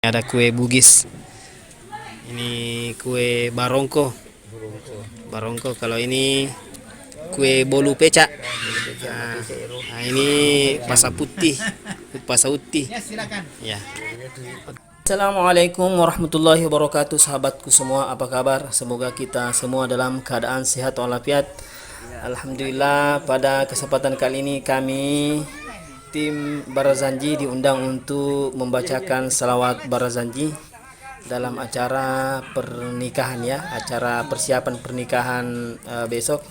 Ada kue bugis. Ini kue barongko. Barongko. Kalau ini kue bolu peca. Nah, ini pasa putih. Pasa putih. Ya. Assalamualaikum warahmatullahi wabarakatuh, sahabatku semua, apa kabar? Semoga kita semua dalam keadaan sehat walafiat. Alhamdulillah, pada kesempatan kali ini kami tim Barazanji diundang untuk membacakan salawat Barazanji dalam acara pernikahan, ya, acara persiapan pernikahan besok.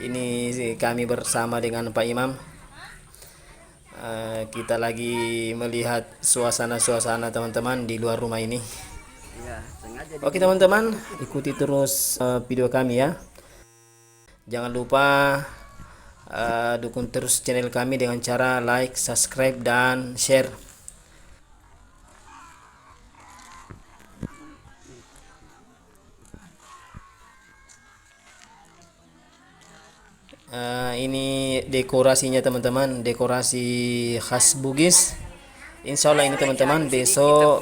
Ini kami bersama dengan Pak Imam. Kita lagi melihat suasana-suasana teman-teman di luar rumah ini. Oke teman-teman, ikuti terus video kami ya. Jangan lupa dukung terus channel kami dengan cara like, subscribe, dan share. Ini dekorasinya teman-teman, dekorasi khas Bugis. Insya Allah ini teman-teman, besok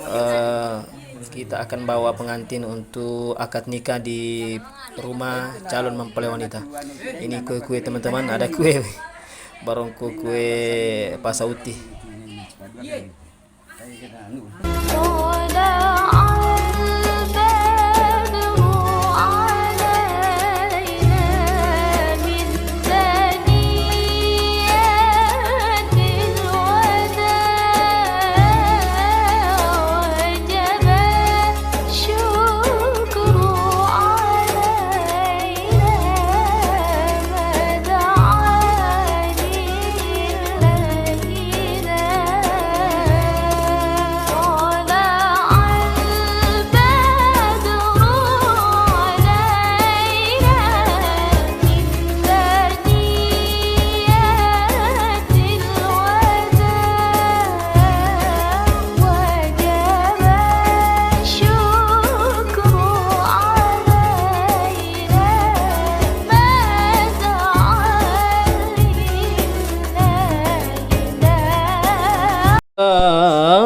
kita akan bawa pengantin untuk akad nikah di rumah calon mempelai wanita. Ini kue-kue teman-teman, ada kue barongko, kue pasauti.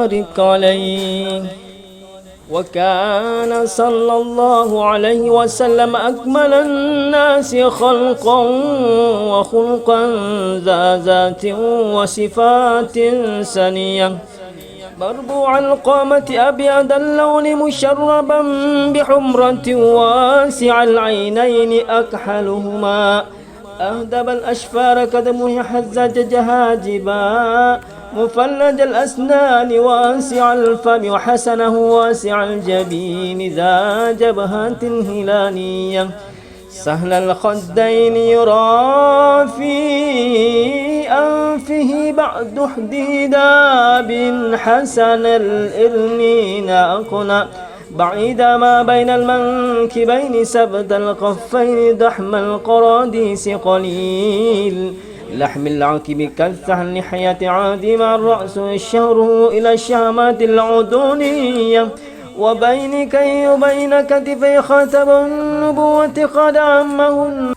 بارك عليه وكان صلى الله عليه وسلم أكمل الناس خلقا وخلقا ذا ذات وصفات سنية مربوع القامة أبيض اللون مشربا بحمرة واسع العينين أكحلهما أهدب الأشفار كدمه حزج جهاجبا مفلج الأسنان واسع الفم وحسنه واسع الجبين ذا جبهة هلالية سهل الخدين يرى في أنفه بعد حديداب حسن الإرنين أقنى بعيد ما بين المنكبين سبد القفين دحم القراديس قليل لحم العقب كالثهل لحية عادم الرأس الشهر إلى الشامات العدونية وبينكي وبين كتفي خاتم النبوة قد عمه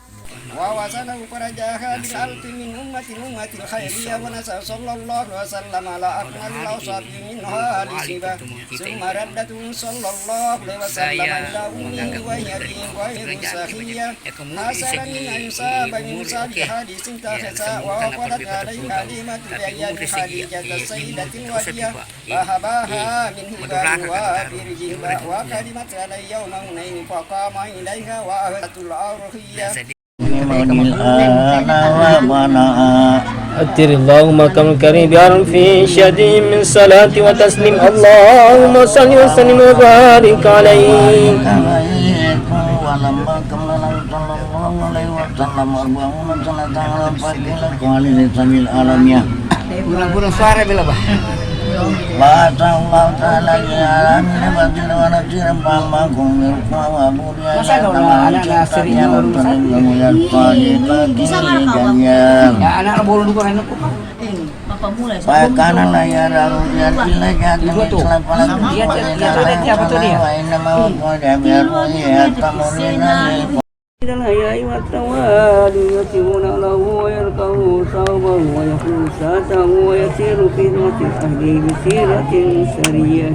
ووصله فرجاها بالألف من أمة الخيرية ونسأل صلى الله وسلم على أكمل الأوصاف منها لسبا ثم ردته صلى الله عليه وسلم إلى أمه وهي غير سخية ناصرا من أن يصاب من صالح حديث تخسى ووقلت عليه كلمة بأيام خديجة السيدة الودية فهباها من هبال وبرجهبا وكلمت علي يوم هنين فقام إليها وأهدت الأرخية أتر اللهم كم الكريم بعرف شديد من صلاة وتسليم اللهم صل وسلم وبارك عليه Kurang-kurang suara bila bah. Anak bolu dulu kan aku. Kanan layar rujuan ilah jatuh الحياء والتواد يتيمون له ويركعوا صوبا ويخلو ساته ويسير في ذمة أهله بسيرة سرية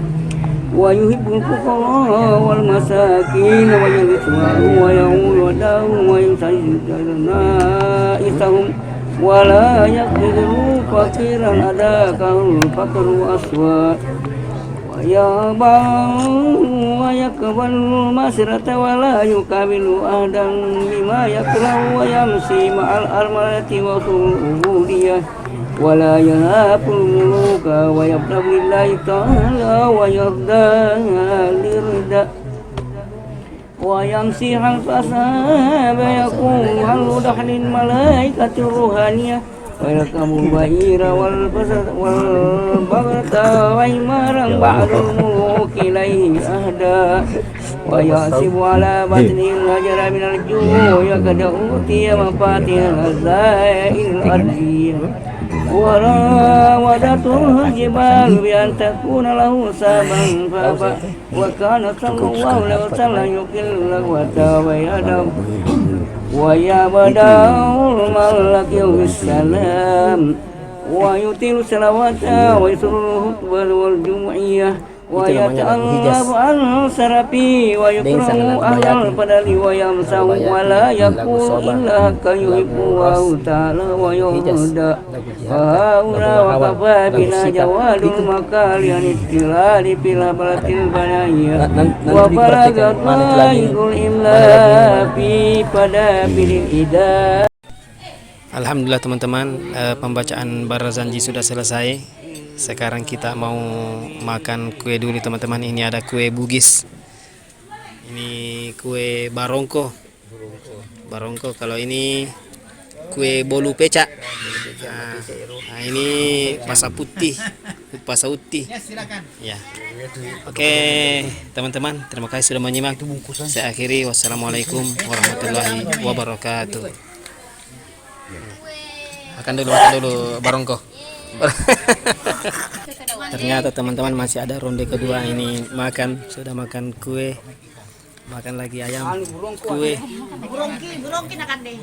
ويحب الفقراء والمساكين ويرزقهم ويعول وداهم ويسعد نائسهم ولا يقدر فقيرا أداكه الفقر أسود ويابى ويقبل المسرة ولا يقابل أحدا بما يكره ويمشي مع الأرملة وسوء العبودية ولا يهاب الملوك ويبدأ بالله تعالى ويرضى لرضا ويمشي خلف أصحاب يقول هل دخل الملائكة الروحانية ويركب البعير والبغرة وإمارا بعض الملوك إليه أهدى ويحسب على بطنه الهجر من الجوع يقد أوتي مفاتيح الخزائن الأرضية وراودته الجبال بأن تكون له سابا فأبى وكان صلى الله عليه وسلم يقل لغوة ويده ويبدأ الملك يوم السلام ويطيل الصلوات ويسر الخطبة والجمعية ويتألف عن سرفي ويكرم أهل الفضل ويمسح ولا يقول إلا حق يحبه تعالى ويهدى وهؤلاء وكفى بنا جواد المكال عن استلال في الهبلة البنايا وبلغت طائر الإملاء في فدابر الإداء. Alhamdulillah teman-teman, pembacaan Barazanji sudah selesai. Sekarang kita mau makan kue dulu teman-teman. Ini ada kue Bugis, ini kue Barongko. Kalau ini kue Bolu Peca. Nah, ini pasa putih, pasa uti. Ya. Oke teman-teman, terima kasih sudah menyimak. Saya akhiri, wassalamualaikum warahmatullahi wabarakatuh. Makan dulu Barongko. Ternyata teman-teman masih ada ronde kedua. Ini sudah makan kue, makan lagi ayam, kue. Burongki nakan deh.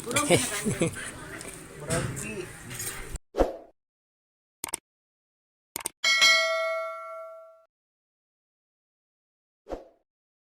Burongki.